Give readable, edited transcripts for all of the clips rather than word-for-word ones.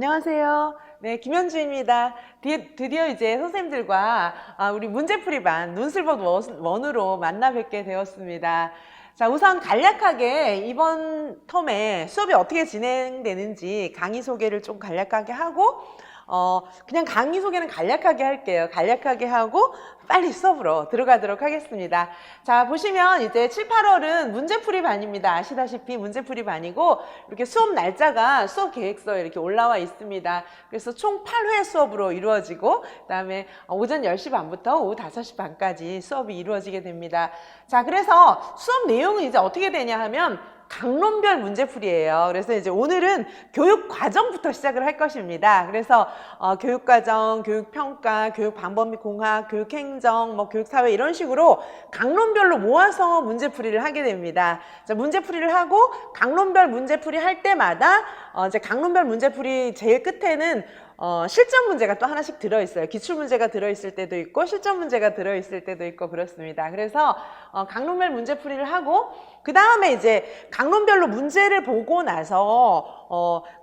안녕하세요. 네, 김현주입니다. 드디어 이제 선생님들과 우리 문제풀이반 논술법 원으로 만나 뵙게 되었습니다. 자, 우선 간략하게 이번 텀에 수업이 어떻게 진행되는지 강의 소개를 좀 간략하게 하고 그냥 강의 소개는 간략하게 할게요. 간략하게 하고 빨리 수업으로 들어가도록 하겠습니다. 자, 보시면 이제 7, 8월은 문제풀이 반입니다. 아시다시피 문제풀이 반이고 이렇게 수업 날짜가 수업 계획서에 이렇게 올라와 있습니다. 그래서 총 8회 수업으로 이루어지고 그다음에 오전 10시 반부터 오후 5시 반까지 수업이 이루어지게 됩니다. 자, 그래서 수업 내용은 이제 어떻게 되냐 하면 강론별 문제풀이에요. 그래서 이제 오늘은 교육과정부터 시작을 할 것입니다. 그래서 교육과정, 교육평가, 교육방법 및 공학, 교육행정, 교육사회 이런 식으로 강론별로 모아서 문제풀이를 하게 됩니다. 자, 문제풀이를 하고 강론별 문제풀이 할 때마다 이제 강론별 문제풀이 제일 끝에는 실전 문제가 또 하나씩 들어있어요. 기출문제가 들어있을 때도 있고 실전 문제가 들어있을 때도 있고 그렇습니다. 그래서 강론별 문제풀이를 하고 그 다음에 이제 강론별로 문제를 보고 나서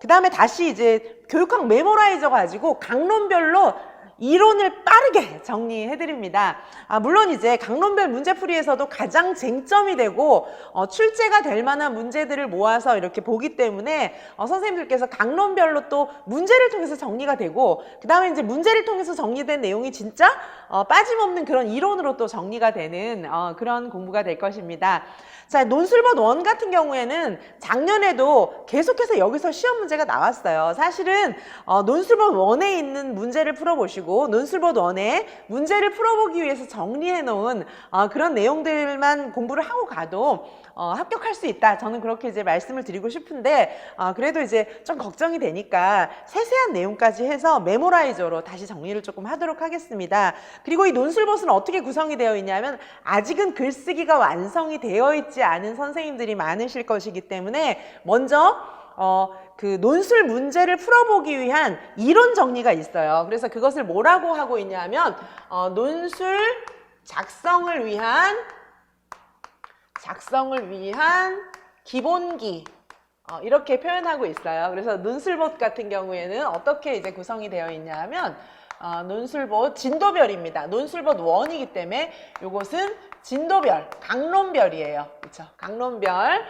그 다음에 다시 이제 교육학 메모라이저 가지고 강론별로 이론을 빠르게 정리해드립니다. 물론 이제 강론별 문제풀이에서도 가장 쟁점이 되고 출제가 될 만한 문제들을 모아서 이렇게 보기 때문에 선생님들께서 강론별로 또 문제를 통해서 정리가 되고 그 다음에 이제 문제를 통해서 정리된 내용이 진짜 빠짐없는 그런 이론으로 또 정리가 되는 그런 공부가 될 것입니다. 자, 논술법 1 같은 경우에는 작년에도 계속해서 여기서 시험 문제가 나왔어요. 사실은 논술법 1에 있는 문제를 풀어보시고 논술법 1에 문제를 풀어보기 위해서 정리해 놓은 그런 내용들만 공부를 하고 가도 합격할 수 있다. 저는 그렇게 이제 말씀을 드리고 싶은데 그래도 이제 좀 걱정이 되니까 세세한 내용까지 해서 메모라이저로 다시 정리를 조금 하도록 하겠습니다. 그리고 이 논술법은 어떻게 구성이 되어 있냐면 아직은 글쓰기가 완성이 되어 있지 않은 선생님들이 많으실 것이기 때문에 먼저 그 논술 문제를 풀어보기 위한 이론 정리가 있어요. 그래서 그것을 뭐라고 하고 있냐면 논술 작성을 위한 기본기 이렇게 표현하고 있어요. 그래서 논술법 같은 경우에는 어떻게 이제 구성이 되어 있냐면 논술법 진도별입니다. 논술법 1이기 때문에 이것은 진도별, 강론별이에요. 그렇죠? 강론별.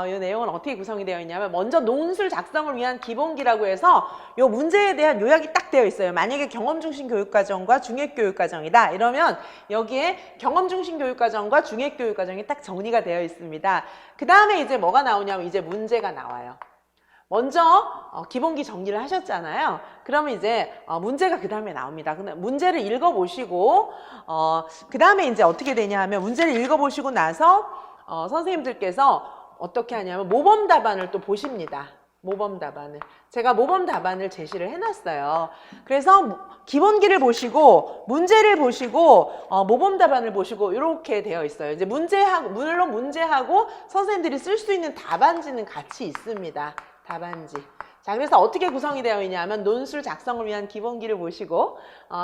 이 내용은 어떻게 구성이 되어 있냐면 먼저 논술 작성을 위한 기본기라고 해서 이 문제에 대한 요약이 딱 되어 있어요. 만약에 경험중심 교육과정과 중액교육과정이다. 이러면 여기에 경험중심 교육과정과 중액교육과정이 딱 정리가 되어 있습니다. 그 다음에 이제 뭐가 나오냐면 이제 문제가 나와요. 먼저 기본기 정리를 하셨잖아요. 그러면 이제 문제가 그 다음에 나옵니다. 근데 문제를 읽어보시고 그 다음에 이제 어떻게 되냐 하면 문제를 읽어보시고 나서 선생님들께서 어떻게 하냐면 모범 답안을 또 보십니다. 모범 답안을. 제가 모범 답안을 제시를 해놨어요. 그래서 기본기를 보시고 문제를 보시고 모범 답안을 보시고 이렇게 되어 있어요. 이제 물론 문제하고 선생님들이 쓸 수 있는 답안지는 같이 있습니다. 답안지. 자, 그래서 어떻게 구성이 되어 있냐면 논술 작성을 위한 기본기를 보시고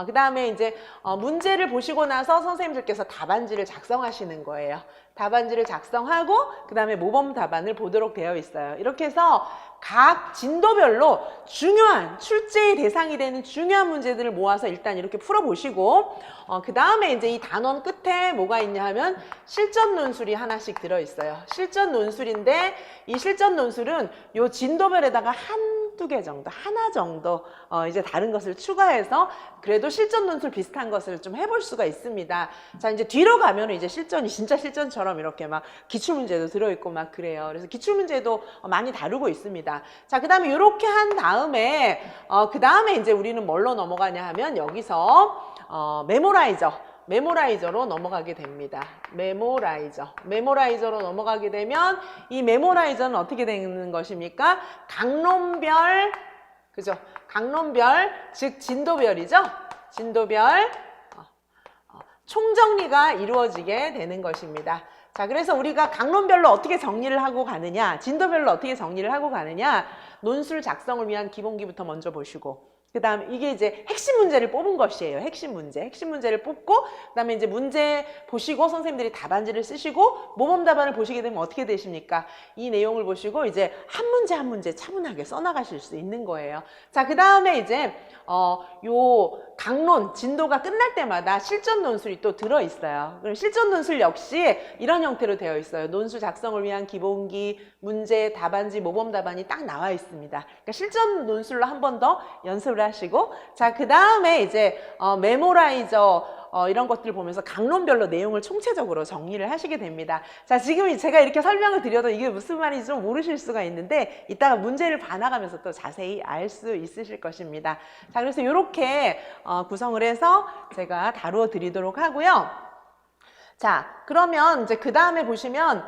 그 다음에 이제 문제를 보시고 나서 선생님들께서 답안지를 작성하시는 거예요. 답안지를 작성하고 그 다음에 모범 답안을 보도록 되어 있어요. 이렇게 해서 각 진도별로 중요한 출제의 대상이 되는 중요한 문제들을 모아서 일단 이렇게 풀어보시고 그 다음에 이제 이 단원 끝에 뭐가 있냐 하면 실전 논술이 하나씩 들어있어요. 실전 논술인데 이 실전 논술은 요 진도별에다가 한두 개 정도, 하나 정도 이제 다른 것을 추가해서 그래도 실전 논술 비슷한 것을 좀 해볼 수가 있습니다. 자, 이제 뒤로 가면 이제 실전이 진짜 실전처럼 이렇게 막 기출문제도 들어있고 막 그래요. 그래서 기출문제도 많이 다루고 있습니다. 자, 그 다음에 이렇게 한 다음에 그 다음에 이제 우리는 뭘로 넘어가냐 하면 여기서 메모라이저로 넘어가게 됩니다. 메모라이저로 넘어가게 되면 이 메모라이저는 어떻게 되는 것입니까? 강론별, 그죠? 강론별, 즉 진도별이죠? 진도별 총정리가 이루어지게 되는 것입니다. 자, 그래서 우리가 강론별로 어떻게 정리를 하고 가느냐, 진도별로 어떻게 정리를 하고 가느냐, 논술 작성을 위한 기본기부터 먼저 보시고 그 다음 이게 이제 핵심 문제를 뽑은 것이에요. 핵심 문제를 뽑고 그 다음에 이제 문제 보시고 선생님들이 답안지를 쓰시고 모범 답안을 보시게 되면 어떻게 되십니까? 이 내용을 보시고 이제 한 문제 차분하게 써나가실 수 있는 거예요. 자, 그 다음에 이제 요 강론 진도가 끝날 때마다 실전 논술이 또 들어있어요. 그럼 실전 논술 역시 이런 형태로 되어 있어요. 논술 작성을 위한 기본기, 문제, 답안지, 모범 답안이 딱 나와 있습니다. 그러니까 실전 논술로 한 번 더 연습을 하시고, 자, 그 다음에 이제 메모라이저 이런 것들을 보면서 강론별로 내용을 총체적으로 정리를 하시게 됩니다. 자, 지금 제가 이렇게 설명을 드려도 이게 무슨 말인지 좀 모르실 수가 있는데 이따가 문제를 봐나가면서 또 자세히 알 수 있으실 것입니다. 자, 그래서 이렇게 구성을 해서 제가 다루어 드리도록 하고요. 자, 그러면 이제 그 다음에 보시면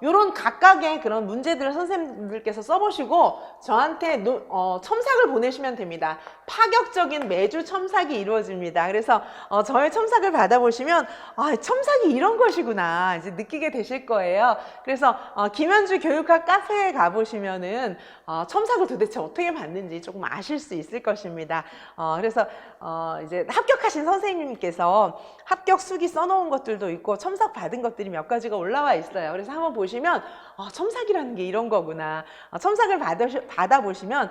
요런 각각의 그런 문제들을 선생님들께서 써보시고 저한테 첨삭을 보내시면 됩니다. 파격적인 매주 첨삭이 이루어집니다. 그래서 저의 첨삭을 받아보시면 첨삭이 이런 것이구나 이제 느끼게 되실 거예요. 그래서 김현주 교육학 카페에 가보시면은 첨삭을 도대체 어떻게 받는지 조금 아실 수 있을 것입니다. 그래서 이제 합격하신 선생님께서 합격 수기 써놓은 것들도 있고 첨삭 받은 것들이 몇 가지가 올라와 있어요. 그래서 한번 보시면 첨삭이라는 게 이런 거구나. 첨삭을 받아보시면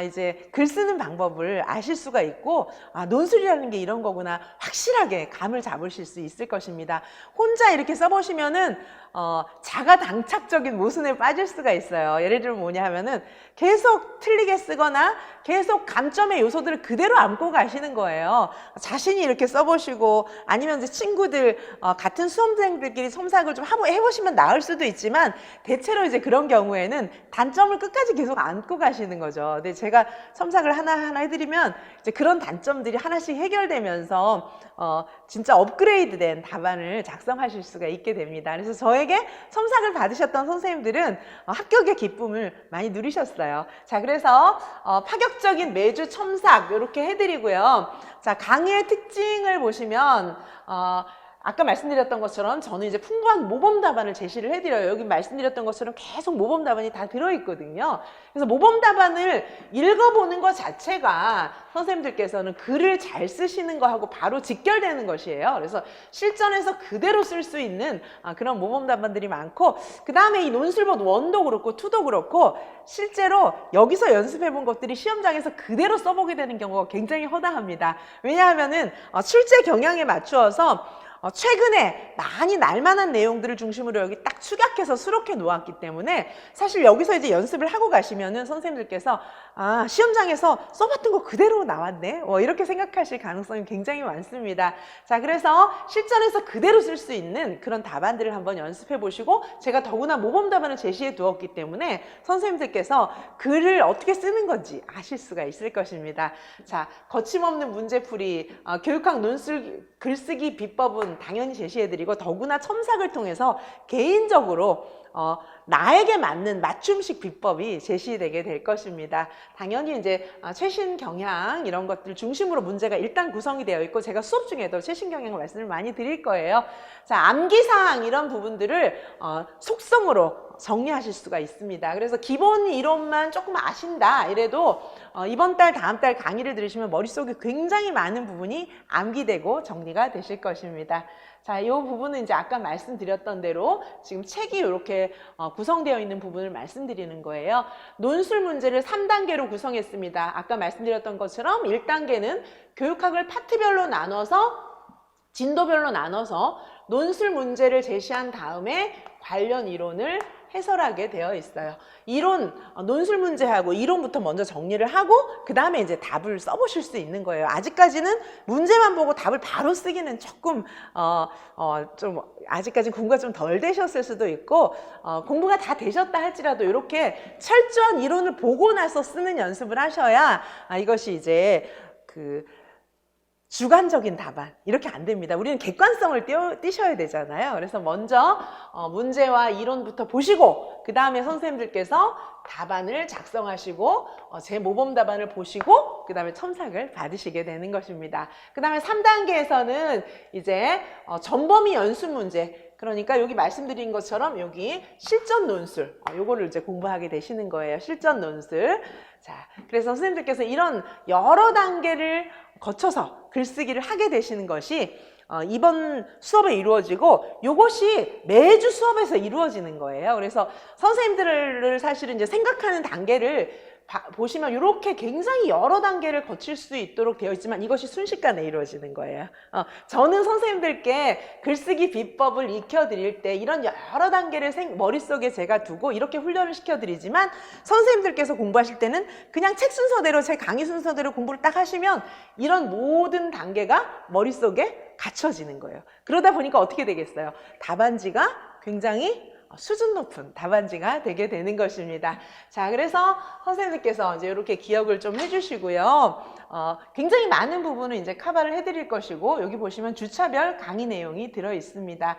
이제 글 쓰는 방법을 아실 수가 있고 논술이라는 게 이런 거구나 확실하게 감을 잡으실 수 있을 것입니다. 혼자 이렇게 써보시면은 자가당착적인 모순에 빠질 수가 있어요. 예를 들면 뭐냐 하면은 계속 틀리게 쓰거나 계속 감점의 요소들을 그대로 안고 가시는 거예요. 자신이 이렇게 써보시고 아니면 이제 친구들 같은 수험생들끼리 첨삭을 좀 해보시면 나을 수도 있지만 대체로 이제 그런 경우에는 단점을 끝까지 계속 안고 가시는 거죠. 근데 제가 첨삭을 하나하나 해드리면 이제 그런 단점들이 하나씩 해결되면서 진짜 업그레이드된 답안을 작성하실 수가 있게 됩니다. 그래서 저에게 첨삭을 받으셨던 선생님들은 합격의 기쁨을 많이 누리셨어요. 자, 그래서 파격적인 매주 첨삭 이렇게 해드리고요. 자, 강의의 특징을 보시면 아까 말씀드렸던 것처럼 저는 이제 풍부한 모범 답안을 제시를 해드려요. 여기 말씀드렸던 것처럼 계속 모범 답안이 다 들어있거든요. 그래서 모범 답안을 읽어보는 것 자체가 선생님들께서는 글을 잘 쓰시는 거하고 바로 직결되는 것이에요. 그래서 실전에서 그대로 쓸 수 있는 그런 모범 답안들이 많고 그 다음에 이 논술본 1도 그렇고 2도 그렇고 실제로 여기서 연습해본 것들이 시험장에서 그대로 써보게 되는 경우가 굉장히 허다합니다. 왜냐하면은 출제 경향에 맞추어서 최근에 많이 날만한 내용들을 중심으로 여기 딱 축약해서 수록해 놓았기 때문에 사실 여기서 이제 연습을 하고 가시면은 선생님들께서 시험장에서 써봤던 거 그대로 나왔네 이렇게 생각하실 가능성이 굉장히 많습니다. 자, 그래서 실전에서 그대로 쓸 수 있는 그런 답안들을 한번 연습해 보시고 제가 더구나 모범 답안을 제시해 두었기 때문에 선생님들께서 글을 어떻게 쓰는 건지 아실 수가 있을 것입니다. 자, 거침없는 문제풀이 교육학 논술 글쓰기 비법은 당연히 제시해드리고 더구나 첨삭을 통해서 개인적으로 나에게 맞는 맞춤식 비법이 제시되게 될 것입니다. 당연히 이제 최신 경향 이런 것들 중심으로 문제가 일단 구성이 되어 있고 제가 수업 중에도 최신 경향 말씀을 많이 드릴 거예요. 자, 암기사항 이런 부분들을 속성으로 정리하실 수가 있습니다. 그래서 기본 이론만 조금 아신다 이래도 이번 달 다음 달 강의를 들으시면 머릿속에 굉장히 많은 부분이 암기되고 정리가 되실 것입니다. 자, 이 부분은 이제 아까 말씀드렸던 대로 지금 책이 이렇게 구성되어 있는 부분을 말씀드리는 거예요. 논술 문제를 3단계로 구성했습니다. 아까 말씀드렸던 것처럼 1단계는 교육학을 파트별로 나눠서 진도별로 나눠서 논술 문제를 제시한 다음에 관련 이론을 해설하게 되어 있어요. 논술 문제하고 이론부터 먼저 정리를 하고 그 다음에 이제 답을 써보실 수 있는 거예요. 아직까지는 문제만 보고 답을 바로 쓰기는 조금 좀 아직까지는 공부가 좀 덜 되셨을 수도 있고 공부가 다 되셨다 할지라도 이렇게 철저한 이론을 보고 나서 쓰는 연습을 하셔야 이것이 이제 주관적인 답안 이렇게 안 됩니다. 우리는 객관성을 띄셔야 되잖아요. 그래서 먼저 문제와 이론부터 보시고 그 다음에 선생님들께서 답안을 작성하시고 제 모범 답안을 보시고 그 다음에 첨삭을 받으시게 되는 것입니다. 그 다음에 3단계에서는 이제 전범위 연습 문제 그러니까 여기 말씀드린 것처럼 여기 실전 논술, 요거를 이제 공부하게 되시는 거예요. 실전 논술. 자, 그래서 선생님들께서 이런 여러 단계를 거쳐서 글쓰기를 하게 되시는 것이 이번 수업에 이루어지고 요것이 매주 수업에서 이루어지는 거예요. 그래서 선생님들을 사실은 이제 생각하는 단계를 보시면 이렇게 굉장히 여러 단계를 거칠 수 있도록 되어 있지만 이것이 순식간에 이루어지는 거예요. 저는 선생님들께 글쓰기 비법을 익혀드릴 때 이런 여러 단계를 머릿속에 제가 두고 이렇게 훈련을 시켜드리지만 선생님들께서 공부하실 때는 그냥 책 순서대로 제 강의 순서대로 공부를 딱 하시면 이런 모든 단계가 머릿속에 갖춰지는 거예요. 그러다 보니까 어떻게 되겠어요? 답안지가 굉장히 수준 높은 답안지가 되게 되는 것입니다. 자, 그래서 선생님들께서 이제 이렇게 기억을 좀 해주시고요. 굉장히 많은 부분을 이제 커버를 해드릴 것이고, 여기 보시면 주차별 강의 내용이 들어 있습니다.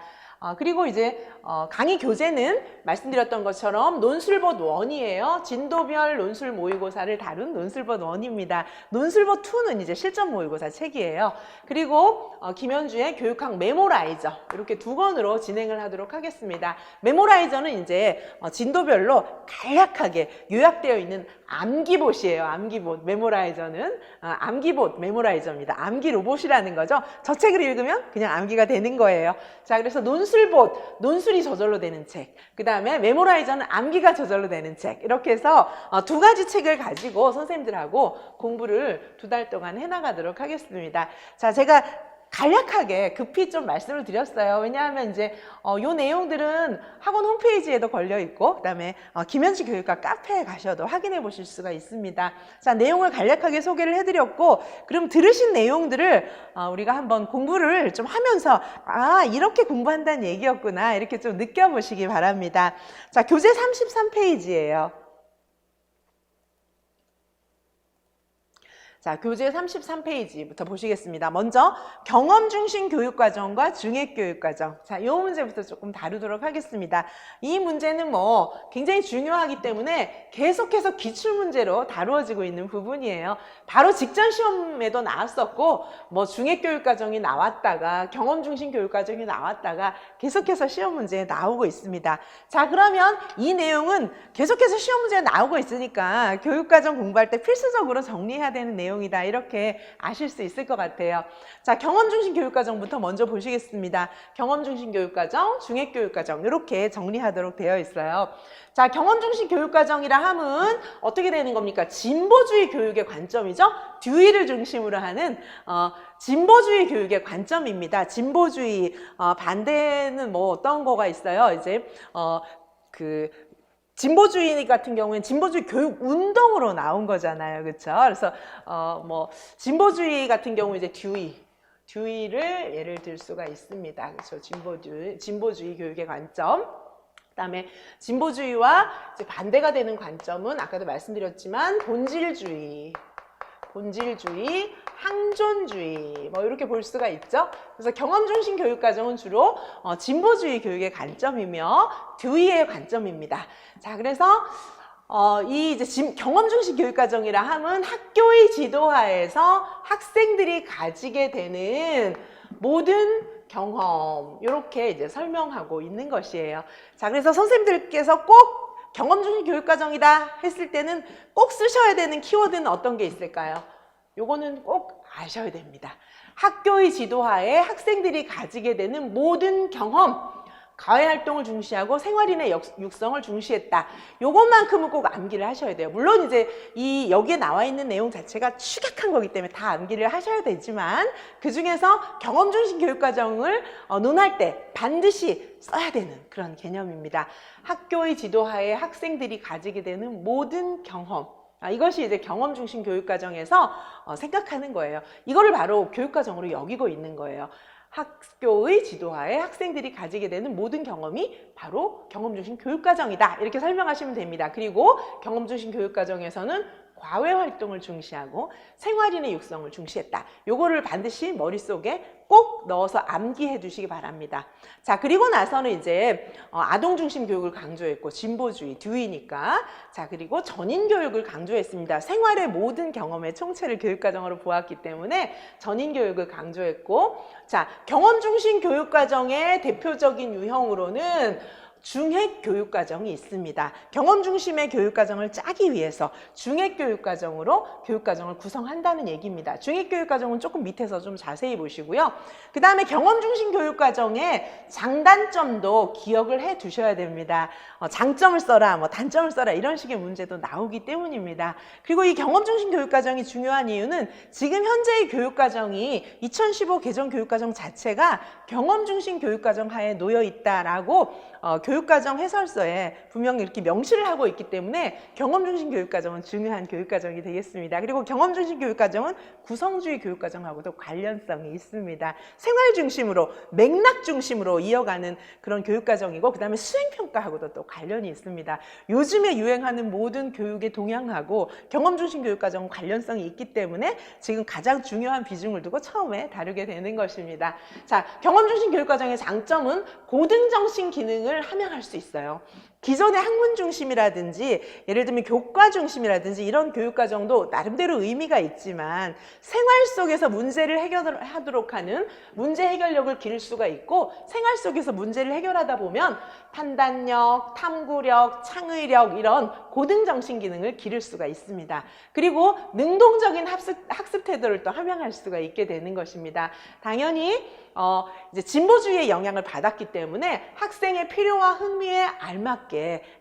그리고 이제 강의 교재는 말씀드렸던 것처럼 논술봇 1이에요. 진도별 논술 모의고사를 다룬 논술봇 1입니다. 논술봇 2는 이제 실전 모의고사 책이에요. 그리고 김현주의 교육학 메모라이저 이렇게 2권으로 진행을 하도록 하겠습니다. 메모라이저는 이제 진도별로 간략하게 요약되어 있는 암기봇이에요. 암기봇. 메모라이저는 암기봇 메모라이저입니다. 암기 로봇이라는 거죠. 저 책을 읽으면 그냥 암기가 되는 거예요. 자, 그래서 논술봇, 논술이 저절로 되는 책. 그 다음에 메모라이저는 암기가 저절로 되는 책. 이렇게 해서 2가지 책을 가지고 선생님들하고 공부를 2달 동안 해나가도록 하겠습니다. 자, 제가 간략하게 급히 좀 말씀을 드렸어요. 왜냐하면 이제 요 내용들은 학원 홈페이지에도 걸려 있고, 그다음에 김현주 교육과 카페에 가셔도 확인해 보실 수가 있습니다. 자, 내용을 간략하게 소개를 해드렸고, 그럼 들으신 내용들을 우리가 한번 공부를 좀 하면서 이렇게 공부한다는 얘기였구나 이렇게 좀 느껴보시기 바랍니다. 자, 교재 33페이지예요. 자, 교재 33페이지부터 보시겠습니다. 먼저 경험 중심 교육과정과 중액교육과정. 자, 이 문제부터 조금 다루도록 하겠습니다. 이 문제는 굉장히 중요하기 때문에 계속해서 기출문제로 다루어지고 있는 부분이에요. 바로 직전 시험에도 나왔었고, 중액교육과정이 나왔다가 경험 중심 교육과정이 나왔다가 계속해서 시험 문제에 나오고 있습니다. 자, 그러면 이 내용은 계속해서 시험 문제에 나오고 있으니까 교육과정 공부할 때 필수적으로 정리해야 되는 내용이다. 이렇게 아실 수 있을 것 같아요. 자, 경험 중심 교육과정부터 먼저 보시겠습니다. 경험 중심 교육과정, 중액 교육과정 이렇게 정리하도록 되어 있어요. 자, 경험 중심 교육과정이라 함은 어떻게 되는 겁니까? 진보주의 교육의 관점이죠. 듀이를 중심으로 하는 진보주의 교육의 관점입니다. 진보주의 반대는 어떤 거가 있어요? 이제 진보주의 같은 경우에는 진보주의 교육 운동으로 나온 거잖아요. 그렇죠? 그래서 진보주의 같은 경우 이제 듀이를 예를 들 수가 있습니다. 그렇죠? 진보주의 교육의 관점. 그다음에 진보주의와 이제 반대가 되는 관점은 아까도 말씀드렸지만 본질주의, 항존주의 이렇게 볼 수가 있죠. 그래서 경험 중심 교육 과정은 주로 진보주의 교육의 관점이며 듀이의 관점입니다. 자, 그래서 이제 경험 중심 교육 과정이라 함은 학교의 지도하에서 학생들이 가지게 되는 모든 경험 이렇게 이제 설명하고 있는 것이에요. 자, 그래서 선생님들께서 꼭 경험 중심 교육 과정이다 했을 때는 꼭 쓰셔야 되는 키워드는 어떤 게 있을까요? 요거는 꼭 아셔야 됩니다. 학교의 지도하에 학생들이 가지게 되는 모든 경험, 과외활동을 중시하고 생활인의 육성을 중시했다. 요것만큼은 꼭 암기를 하셔야 돼요. 물론 이제 여기에 나와 있는 내용 자체가 축약한 거기 때문에 다 암기를 하셔야 되지만 그 중에서 경험 중심 교육과정을 논할 때 반드시 써야 되는 그런 개념입니다. 학교의 지도하에 학생들이 가지게 되는 모든 경험. 이것이 이제 경험 중심 교육과정에서 생각하는 거예요. 이거를 바로 교육과정으로 여기고 있는 거예요. 학교의 지도하에 학생들이 가지게 되는 모든 경험이 바로 경험 중심 교육과정이다. 이렇게 설명하시면 됩니다. 그리고 경험 중심 교육과정에서는 과외 활동을 중시하고 생활인의 육성을 중시했다. 요거를 반드시 머릿속에 꼭 넣어서 암기해 두시기 바랍니다. 자, 그리고 나서는 이제 아동 중심 교육을 강조했고 진보주의 듀이니까, 자, 그리고 전인 교육을 강조했습니다. 생활의 모든 경험의 총체를 교육과정으로 보았기 때문에 전인 교육을 강조했고, 자, 경험 중심 교육과정의 대표적인 유형으로는 중핵 교육과정이 있습니다. 경험 중심의 교육과정을 짜기 위해서 중핵 교육과정으로 교육과정을 구성한다는 얘기입니다. 중핵 교육과정은 조금 밑에서 좀 자세히 보시고요. 그 다음에 경험 중심 교육과정의 장단점도 기억을 해 두셔야 됩니다. 장점을 써라, 뭐 단점을 써라 이런 식의 문제도 나오기 때문입니다. 그리고 이 경험 중심 교육과정이 중요한 이유는 지금 현재의 교육과정이 2015 개정 교육과정 자체가 경험 중심 교육과정 하에 놓여 있다라고 교육과정 해설서에 분명히 이렇게 명시를 하고 있기 때문에 경험 중심 교육과정은 중요한 교육과정이 되겠습니다. 그리고 경험 중심 교육과정은 구성주의 교육과정하고도 관련성이 있습니다. 생활 중심으로, 맥락 중심으로 이어가는 그런 교육과정이고, 그 다음에 수행평가하고도 또 관련이 있습니다. 요즘에 유행하는 모든 교육의 동향하고 경험 중심 교육과정은 관련성이 있기 때문에 지금 가장 중요한 비중을 두고 처음에 다루게 되는 것입니다. 자, 경험 중심 교육과정의 장점은 고등정신 기능을 함양할 수 있어요. 기존의 학문 중심이라든지 예를 들면 교과 중심이라든지 이런 교육과정도 나름대로 의미가 있지만 생활 속에서 문제를 해결하도록 하는 문제 해결력을 기를 수가 있고, 생활 속에서 문제를 해결하다 보면 판단력, 탐구력, 창의력 이런 고등정신 기능을 기를 수가 있습니다. 그리고 능동적인 학습 태도를 또 함양할 수가 있게 되는 것입니다. 당연히 이제 진보주의의 영향을 받았기 때문에 학생의 필요와 흥미에 알맞게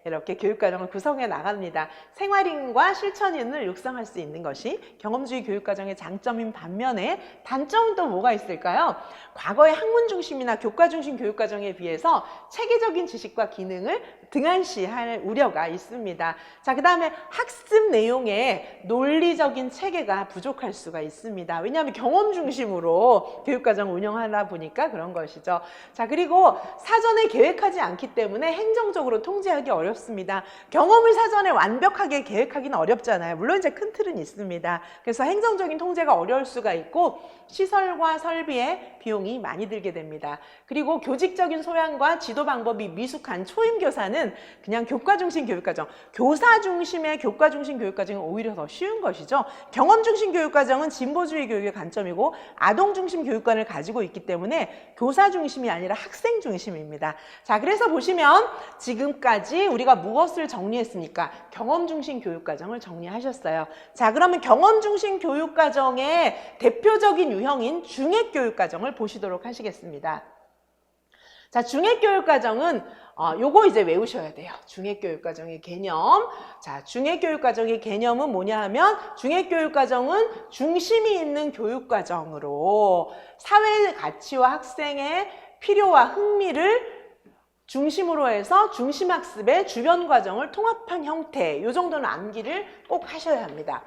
이렇게 교육과정을 구성해 나갑니다. 생활인과 실천인을 육성할 수 있는 것이 경험주의 교육과정의 장점인 반면에 단점은 또 뭐가 있을까요? 과거의 학문 중심이나 교과 중심 교육과정에 비해서 체계적인 지식과 기능을 등한시할 우려가 있습니다. 자, 그 다음에 학습 내용에 논리적인 체계가 부족할 수가 있습니다. 왜냐하면 경험 중심으로 교육과정을 운영하다 보니까 그런 것이죠. 자, 그리고 사전에 계획하지 않기 때문에 행정적으로 통제하기 어렵습니다. 경험을 사전에 완벽하게 계획하기는 어렵잖아요. 물론 이제 큰 틀은 있습니다. 그래서 행정적인 통제가 어려울 수가 있고 시설과 설비에 비용이 많이 들게 됩니다. 그리고 교직적인 소양과 지도 방법이 미숙한 초임교사는 그냥 교과 중심 교육과정, 교사 중심의 교과 중심 교육과정이 오히려 더 쉬운 것이죠. 경험 중심 교육과정은 진보주의 교육의 관점이고 아동 중심 교육관을 가지고 있기 때문에 교사 중심이 아니라 학생 중심입니다. 자, 그래서 보시면 지금까지 우리가 무엇을 정리했습니까? 경험 중심 교육과정을 정리하셨어요. 자, 그러면 경험 중심 교육과정의 대표적인 유형인 중핵 교육과정을 보시도록 하시겠습니다. 자, 중핵 교육과정은 요거 이제 외우셔야 돼요. 중핵 교육과정의 개념. 자, 중핵 교육과정의 개념은 뭐냐 하면 중핵 교육과정은 중심이 있는 교육과정으로 사회의 가치와 학생의 필요와 흥미를 중심으로 해서 중심학습의 주변 과정을 통합한 형태, 요 정도는 암기를 꼭 하셔야 합니다.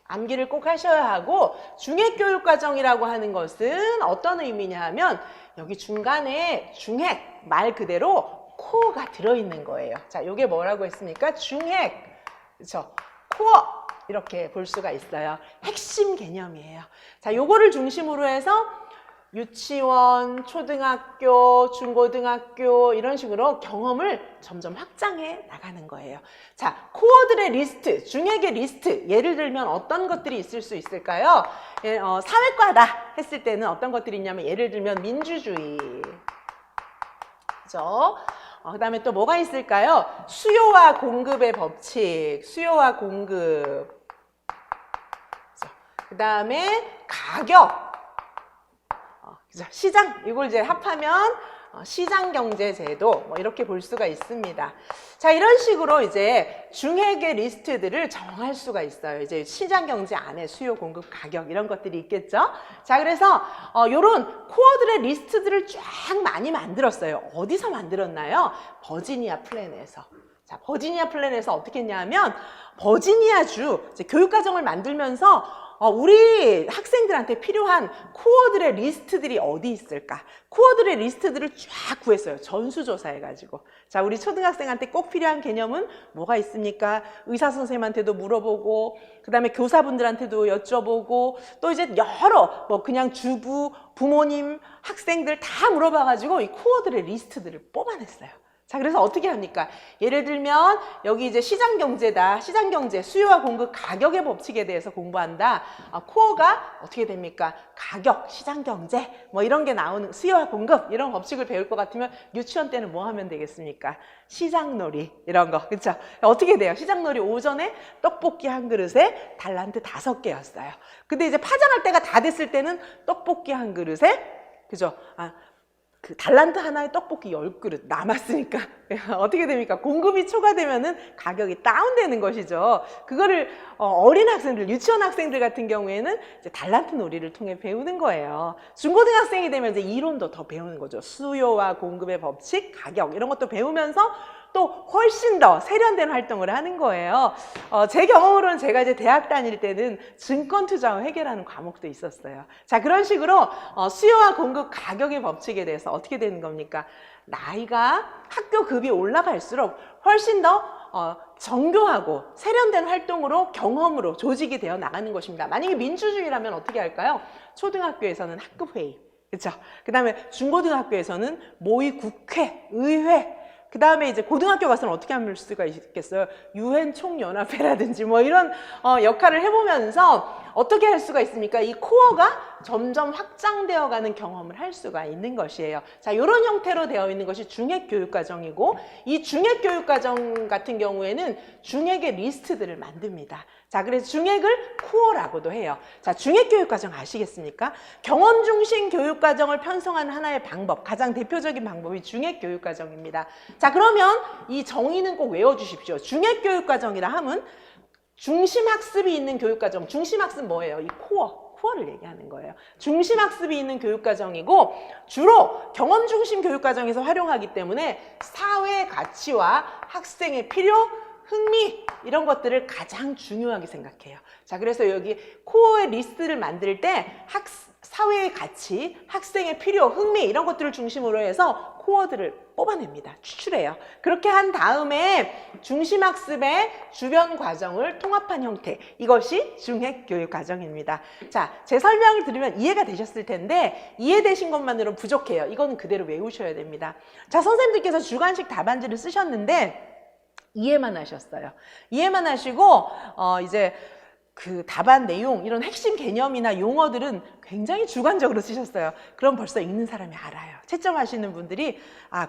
암기를 꼭 하셔야 하고, 중핵 교육과정이라고 하는 것은 어떤 의미냐 하면 여기 중간에 중핵, 말 그대로 코어가 들어있는 거예요. 자, 요게 뭐라고 했습니까? 중핵, 그렇죠? 코어, 이렇게 볼 수가 있어요. 핵심 개념이에요. 자, 요거를 중심으로 해서 유치원, 초등학교, 중고등학교 이런 식으로 경험을 점점 확장해 나가는 거예요. 자, 코어들의 리스트, 중핵의 리스트, 예를 들면 어떤 것들이 있을 수 있을까요? 사회과다 했을 때는 어떤 것들이 있냐면 예를 들면 민주주의, 그죠? 그 다음에 또 뭐가 있을까요? 수요와 공급의 법칙, 수요와 공급, 그 다음에 가격, 시장, 이걸 이제 합하면 시장경제제도 뭐 이렇게 볼 수가 있습니다. 자, 이런 식으로 이제 중핵의 리스트들을 정할 수가 있어요. 이제 시장경제 안에 수요, 공급, 가격 이런 것들이 있겠죠. 자, 그래서 요런 코어들의 리스트들을 쫙 많이 만들었어요. 어디서 만들었나요? 버지니아 플랜에서. 자, 버지니아 플랜에서 어떻게 했냐면 버지니아주 교육과정을 만들면서 우리 학생들한테 필요한 코어들의 리스트들이 어디 있을까? 코어들의 리스트들을 쫙 구했어요. 전수조사해가지고. 자, 우리 초등학생한테 꼭 필요한 개념은 뭐가 있습니까? 의사 선생님한테도 물어보고, 그 다음에 교사분들한테도 여쭤보고, 또 이제 여러, 그냥 주부, 부모님, 학생들 다 물어봐가지고 이 코어들의 리스트들을 뽑아냈어요. 자, 그래서 어떻게 합니까? 예를 들면 여기 이제 시장경제다. 시장경제, 수요와 공급, 가격의 법칙에 대해서 공부한다. 코어가 어떻게 됩니까? 가격, 시장경제 이런 게 나오는, 수요와 공급 이런 법칙을 배울 것 같으면 유치원 때는 뭐 하면 되겠습니까? 시장놀이 이런 거, 그렇죠? 어떻게 돼요? 시장놀이 오전에 떡볶이 한 그릇에 달란트 5개였어요. 근데 이제 파장할 때가 다 됐을 때는 떡볶이 한 그릇에, 그죠? 그 달란트 하나에 떡볶이 10그릇 남았으니까 어떻게 됩니까? 공급이 초과되면은 가격이 다운되는 것이죠. 그거를 어린 학생들, 유치원 학생들 같은 경우에는 이제 달란트 놀이를 통해 배우는 거예요. 중고등학생이 되면 이제 이론도 더 배우는 거죠. 수요와 공급의 법칙, 가격 이런 것도 배우면서 또 훨씬 더 세련된 활동을 하는 거예요. 제 경험으로는 제가 이제 대학 다닐 때는 증권투자와 회계라는 과목도 있었어요. 자, 그런 식으로 수요와 공급, 가격의 법칙에 대해서 어떻게 되는 겁니까? 나이가 학교 급이 올라갈수록 훨씬 더 정교하고 세련된 활동으로, 경험으로 조직이 되어 나가는 것입니다. 만약에 민주주의라면 어떻게 할까요? 초등학교에서는 학급회의, 그렇죠? 그 다음에 중고등학교에서는 모의 국회, 의회, 그 다음에 이제 고등학교 가서는 어떻게 할 수가 있겠어요? 유엔 총연합회라든지 이런 역할을 해보면서 어떻게 할 수가 있습니까? 이 코어가 점점 확장되어 가는 경험을 할 수가 있는 것이에요. 자, 이런 형태로 되어 있는 것이 중액교육과정이고, 이 중액교육과정 같은 경우에는 중액의 리스트들을 만듭니다. 자, 그래서 중액을 코어라고도 해요. 자, 중액교육과정 아시겠습니까? 경험 중심 교육과정을 편성하는 하나의 방법, 가장 대표적인 방법이 중액교육과정입니다. 자, 그러면 이 정의는 꼭 외워주십시오. 중액교육과정이라 함은 중심학습이 있는 교육과정. 중심학습 뭐예요? 이 코어를 얘기하는 거예요. 중심학습이 있는 교육과정이고, 주로 경험 중심 교육과정에서 활용하기 때문에 사회 가치와 학생의 필요, 흥미 이런 것들을 가장 중요하게 생각해요. 자, 그래서 여기 코어의 리스트를 만들 때 사회의 가치, 학생의 필요, 흥미 이런 것들을 중심으로 해서 코어들을 뽑아냅니다. 추출해요. 그렇게 한 다음에 중심학습의 주변 과정을 통합한 형태, 이것이 중액교육과정입니다. 자, 제 설명을 들으면 이해가 되셨을 텐데 이해되신 것만으로 부족해요. 이거는 그대로 외우셔야 됩니다. 자, 선생님들께서 주관식 답안지를 쓰셨는데 이해만 하셨어요. 이해만 하시고 이제 그 답안 내용, 이런 핵심 개념이나 용어들은 굉장히 주관적으로 쓰셨어요. 그럼 벌써 읽는 사람이 알아요. 채점하시는 분들이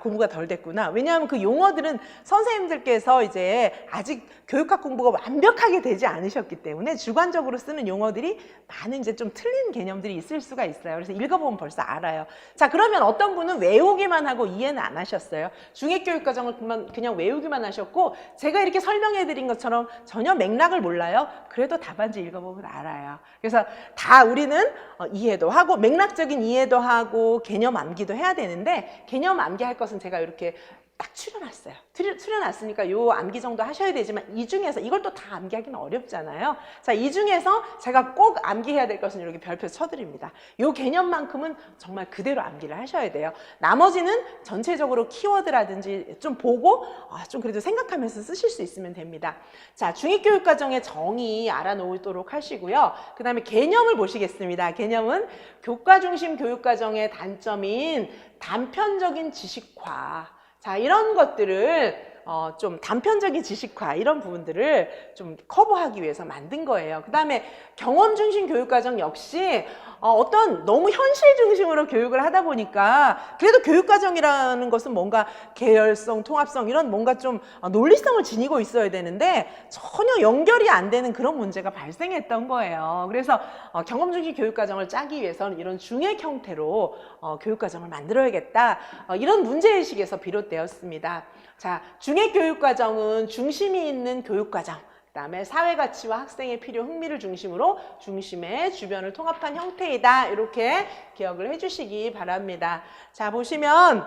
공부가 덜 됐구나. 왜냐하면 그 용어들은 선생님들께서 이제 아직 교육학 공부가 완벽하게 되지 않으셨기 때문에 주관적으로 쓰는 용어들이 많은 이제 좀 틀린 개념들이 있을 수가 있어요. 그래서 읽어보면 벌써 알아요. 자, 그러면 어떤 분은 외우기만 하고 이해는 안 하셨어요. 중액교육과정을 그냥 외우기만 하셨고, 제가 이렇게 설명해 드린 것처럼 전혀 맥락을 몰라요. 그래도 답안지 읽어보면 알아요. 그래서 다 우리는 이해도 하고, 맥락적인 이해도 하고, 개념 암기도 해야 되는데, 개념 암기할 것은 제가 이렇게 딱 추려놨어요. 추려놨으니까 요 암기 정도 하셔야 되지만, 이 중에서 이걸 또 다 암기하기는 어렵잖아요. 자, 이 중에서 제가 꼭 암기해야 될 것은 이렇게 별표 쳐드립니다. 요 개념만큼은 정말 그대로 암기를 하셔야 돼요. 나머지는 전체적으로 키워드라든지 좀 보고 좀 그래도 생각하면서 쓰실 수 있으면 됩니다. 자, 중위교육과정의 정의 알아놓도록 하시고요. 그 다음에 개념을 보시겠습니다. 개념은 교과 중심 교육과정의 단점인 단편적인 지식화, 자, 이런 것들을 좀 단편적인 지식화, 이런 부분들을 좀 커버하기 위해서 만든 거예요. 그 다음에 경험 중심 교육과정 역시 어떤 너무 현실 중심으로 교육을 하다 보니까, 그래도 교육과정이라는 것은 뭔가 계열성, 통합성 이런 뭔가 좀 논리성을 지니고 있어야 되는데 전혀 연결이 안 되는 그런 문제가 발생했던 거예요. 그래서 경험 중심 교육과정을 짜기 위해서는 이런 중액 형태로 교육과정을 만들어야겠다, 이런 문제의식에서 비롯되었습니다. 자, 중액교육과정은 중심이 있는 교육과정, 그 다음에 사회가치와 학생의 필요, 흥미를 중심으로 중심의 주변을 통합한 형태이다, 이렇게 기억을 해주시기 바랍니다. 자, 보시면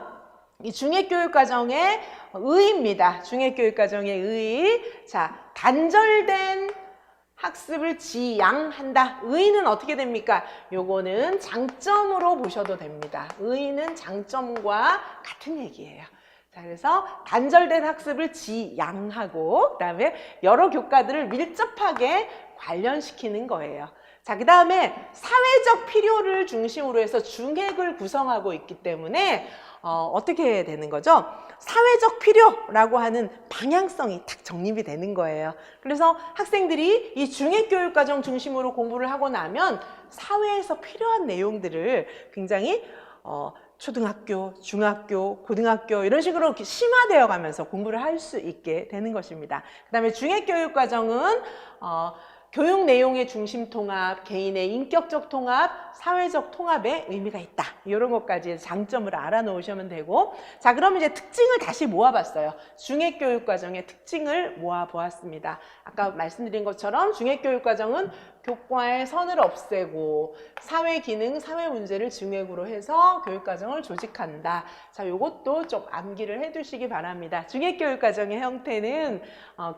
이 중액교육과정의 의의입니다. 중액교육과정의 의의. 자, 단절된 학습을 지양한다. 의의는 어떻게 됩니까? 요거는 장점으로 보셔도 됩니다. 의의는 장점과 같은 얘기예요. 자, 그래서 단절된 학습을 지양하고 그다음에 여러 교과들을 밀접하게 관련시키는 거예요. 자, 그 다음에 사회적 필요를 중심으로 해서 중핵을 구성하고 있기 때문에 어떻게 되는 거죠? 사회적 필요라고 하는 방향성이 딱 정립이 되는 거예요. 그래서 학생들이 이 중핵교육과정 중심으로 공부를 하고 나면 사회에서 필요한 내용들을 굉장히 초등학교, 중학교, 고등학교 이런 식으로 이렇게 심화되어 가면서 공부를 할 수 있게 되는 것입니다. 그 다음에 중핵교육과정은 교육 내용의 중심 통합, 개인의 인격적 통합, 사회적 통합에 의미가 있다. 이런 것까지 장점을 알아놓으시면 되고, 자, 그럼 이제 특징을 다시 모아봤어요. 중핵교육과정의 특징을 모아보았습니다. 아까 말씀드린 것처럼 중핵교육과정은 교과의 선을 없애고 사회기능, 사회문제를 중핵으로 해서 교육과정을 조직한다. 자, 요것도 좀 암기를 해두시기 바랍니다. 중핵교육과정의 형태는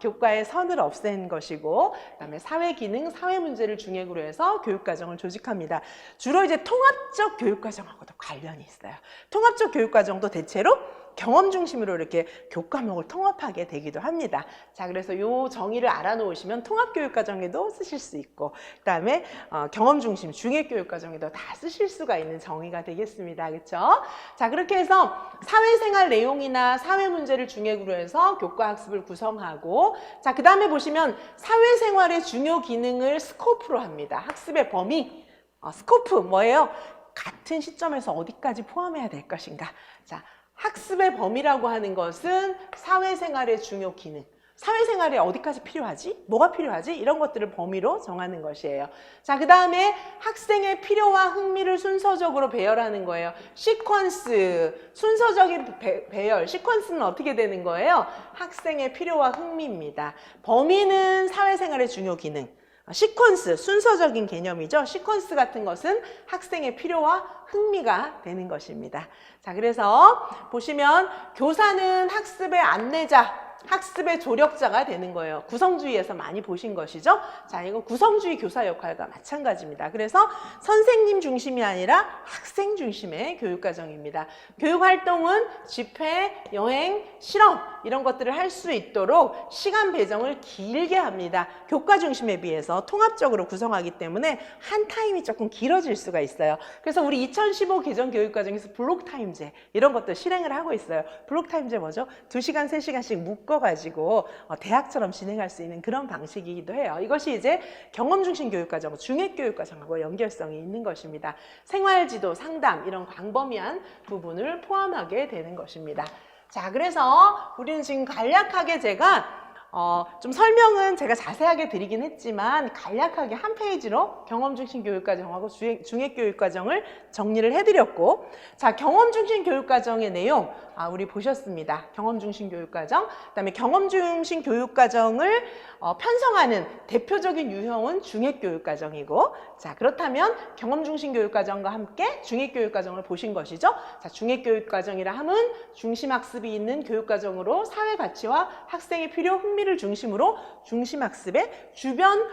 교과의 선을 없앤 것이고, 그다음에 사회기능, 사회문제를 중핵으로 해서 교육과정을 조직합니다. 주로 이제 통합적 교육과정하고도 관련이 있어요. 통합적 교육과정도 대체로 경험 중심으로 이렇게 교과목을 통합하게 되기도 합니다. 자, 그래서 요 정의를 알아놓으시면 통합교육과정에도 쓰실 수 있고, 그 다음에 경험 중심 중핵교육과정에도 다 쓰실 수가 있는 정의가 되겠습니다. 그렇죠? 자, 그렇게 해서 사회생활 내용이나 사회문제를 중핵으로 해서 교과학습을 구성하고, 자, 그 다음에 보시면 사회생활의 중요 기능을 스코프로 합니다. 학습의 범위, 스코프 뭐예요? 같은 시점에서 어디까지 포함해야 될 것인가. 자, 학습의 범위라고 하는 것은 사회생활의 중요 기능, 사회생활에 어디까지 필요하지? 뭐가 필요하지? 이런 것들을 범위로 정하는 것이에요. 자, 그 다음에 학생의 필요와 흥미를 순서적으로 배열하는 거예요. 시퀀스, 순서적인 배열, 시퀀스는 어떻게 되는 거예요? 학생의 필요와 흥미입니다. 범위는 사회생활의 중요 기능, 시퀀스, 순서적인 개념이죠. 시퀀스 같은 것은 학생의 필요와 흥미가 되는 것입니다. 자, 그래서 보시면 교사는 학습의 안내자, 학습의 조력자가 되는 거예요. 구성주의에서 많이 보신 것이죠. 자, 이거 구성주의 교사 역할과 마찬가지입니다. 그래서 선생님 중심이 아니라 학생 중심의 교육과정입니다. 교육활동은 집회, 여행, 실험 이런 것들을 할 수 있도록 시간 배정을 길게 합니다. 교과 중심에 비해서 통합적으로 구성하기 때문에 한 타임이 조금 길어질 수가 있어요. 그래서 우리 2015 개정 교육과정에서 블록타임제 이런 것도 실행을 하고 있어요. 블록타임제 뭐죠? 2시간, 3시간씩 묶어가지고 대학처럼 진행할 수 있는 그런 방식이기도 해요. 이것이 이제 경험 중심 교육과정, 중핵교육과정하고 연결성이 있는 것입니다. 생활지도, 상담 이런 광범위한 부분을 포함하게 되는 것입니다. 자, 그래서 우리는 지금 간략하게 제가 좀 설명은 제가 자세하게 드리긴 했지만 간략하게 한 페이지로 경험 중심 교육과정하고 중핵 교육과정을 정리를 해드렸고, 자, 경험 중심 교육과정의 내용 우리 보셨습니다. 경험 중심 교육과정, 그다음에 경험 중심 교육과정을 편성하는 대표적인 유형은 중핵 교육과정이고, 자, 그렇다면 경험 중심 교육과정과 함께 중핵 교육과정을 보신 것이죠. 자, 중핵 교육과정이라 함은 중심학습이 있는 교육과정으로 사회 가치와 학생의 필요, 흥미를 중심으로 중심학습의 주변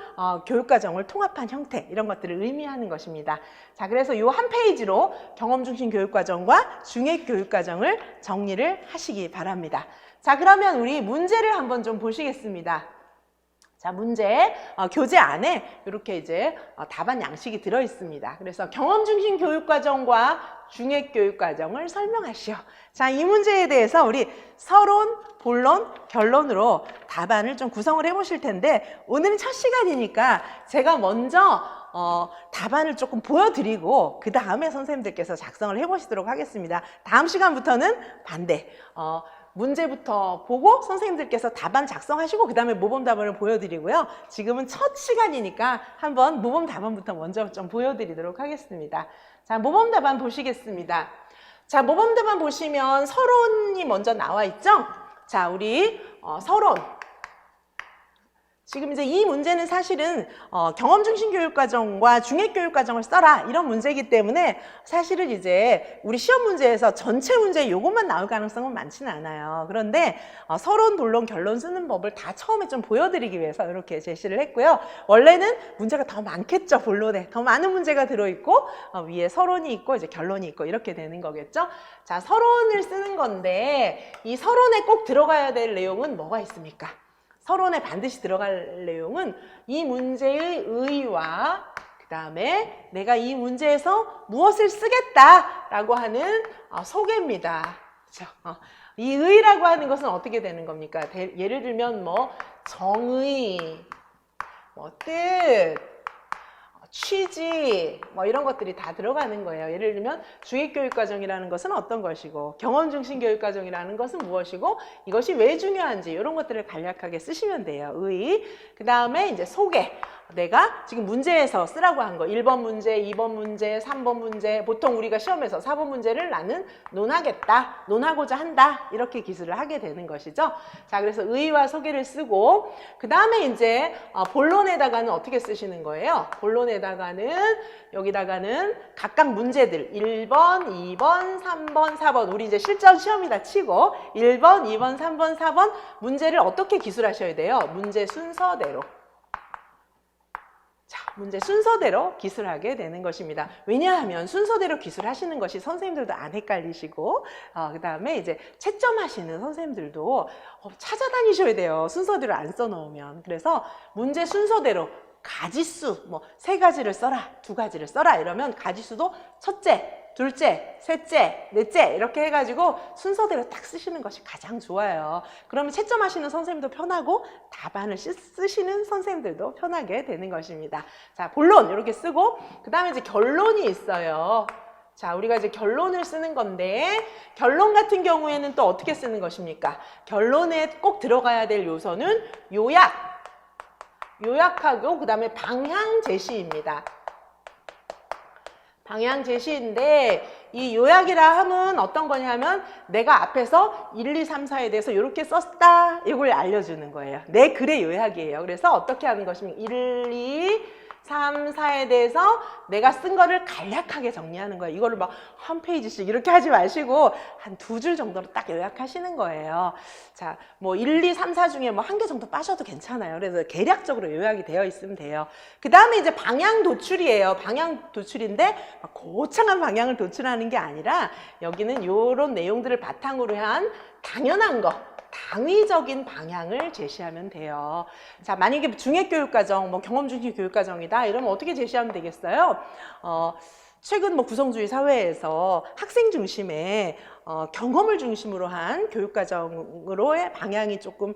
교육과정을 통합한 형태 이런 것들을 의미하는 것입니다. 자, 그래서 이 한 페이지로 경험 중심 교육과정과 중핵 교육과정을 정리를 하시기 바랍니다. 자, 그러면 우리 문제를 한번 좀 보시겠습니다. 자, 문제 교재 안에 이렇게 이제 답안 양식이 들어 있습니다. 그래서 경험 중심 교육과정과 중핵 교육과정을 설명하시오. 자, 이 문제에 대해서 우리 서론, 본론, 결론으로 답안을 좀 구성을 해 보실 텐데, 오늘은 첫 시간이니까 제가 먼저 답안을 조금 보여드리고 그 다음에 선생님들께서 작성을 해보시도록 하겠습니다. 다음 시간부터는 반대. 문제부터 보고 선생님들께서 답안 작성하시고 그 다음에 모범 답안을 보여드리고요. 지금은 첫 시간이니까 한번 모범 답안부터 먼저 좀 보여드리도록 하겠습니다. 자, 모범 답안 보시겠습니다. 자, 모범 답안 보시면 서론이 먼저 나와 있죠? 자, 우리 서론. 지금 이제 이 문제는 사실은 경험 중심 교육과정과 중액 교육과정을 써라 이런 문제이기 때문에 사실은 이제 우리 시험 문제에서 전체 문제 요것만 나올 가능성은 많지는 않아요. 그런데 서론, 본론, 결론 쓰는 법을 다 처음에 좀 보여드리기 위해서 이렇게 제시를 했고요. 원래는 문제가 더 많겠죠. 본론에 더 많은 문제가 들어있고 위에 서론이 있고 이제 결론이 있고 이렇게 되는 거겠죠. 자, 서론을 쓰는 건데 이 서론에 꼭 들어가야 될 내용은 뭐가 있습니까? 서론에 반드시 들어갈 내용은 이 문제의 의의와 그 다음에 내가 이 문제에서 무엇을 쓰겠다라고 하는 소개입니다. 그렇죠? 이 의의라고 하는 것은 어떻게 되는 겁니까? 예를 들면 뭐 정의, 뭐 뜻, 취지 뭐 이런 것들이 다 들어가는 거예요. 예를 들면 중액교육과정이라는 것은 어떤 것이고 경험중심 교육과정이라는 것은 무엇이고 이것이 왜 중요한지 이런 것들을 간략하게 쓰시면 돼요. 그 다음에 이제 소개. 내가 지금 문제에서 쓰라고 한 거 1번 문제, 2번 문제, 3번 문제 보통 우리가 시험에서 4번 문제를 나는 논하겠다, 논하고자 한다 이렇게 기술을 하게 되는 것이죠. 자, 그래서 의의와 소개를 쓰고 그 다음에 이제 본론에다가는 어떻게 쓰시는 거예요? 본론에다가는 여기다가는 각각 문제들 1번, 2번, 3번, 4번 우리 이제 실전 시험이다 치고 1번, 2번, 3번, 4번 문제를 어떻게 기술하셔야 돼요? 문제 순서대로. 자, 문제 순서대로 기술하게 되는 것입니다. 왜냐하면 순서대로 기술하시는 것이 선생님들도 안 헷갈리시고 그 다음에 이제 채점하시는 선생님들도 찾아다니셔야 돼요. 순서대로 안 써놓으면. 그래서 문제 순서대로 가지수 뭐 3가지를 써라, 2가지를 써라 이러면 가지수도 첫째, 둘째, 셋째, 넷째 이렇게 해가지고 순서대로 딱 쓰시는 것이 가장 좋아요. 그러면 채점하시는 선생님도 편하고 답안을 쓰시는 선생님들도 편하게 되는 것입니다. 자, 본론 이렇게 쓰고 그 다음에 이제 결론이 있어요. 자, 우리가 이제 결론을 쓰는 건데 결론 같은 경우에는 또 어떻게 쓰는 것입니까? 결론에 꼭 들어가야 될 요소는 요약하고 그 다음에 방향 제시입니다. 방향 제시인데 이 요약이라 하면 어떤 거냐면 내가 앞에서 1, 2, 3, 4에 대해서 이렇게 썼다 이걸 알려주는 거예요. 내 글의 요약이에요. 그래서 어떻게 하는 것입니까? 1, 2, 3, 4에 대해서 내가 쓴 거를 간략하게 정리하는 거예요. 이거를 막 한 페이지씩 이렇게 하지 마시고 한 2줄 정도로 딱 요약하시는 거예요. 자, 뭐 1, 2, 3, 4 중에 뭐 1개 정도 빠셔도 괜찮아요. 그래서 계략적으로 요약이 되어 있으면 돼요. 그 다음에 이제 방향 도출이에요. 방향 도출인데 거창한 방향을 도출하는 게 아니라 여기는 이런 내용들을 바탕으로 한 당연한 거. 당위적인 방향을 제시하면 돼요. 자, 만약에 중액교육과정, 뭐 경험중심 교육과정이다 이러면 어떻게 제시하면 되겠어요? 최근 뭐 구성주의 사회에서 학생 중심의 경험을 중심으로 한 교육과정으로의 방향이 조금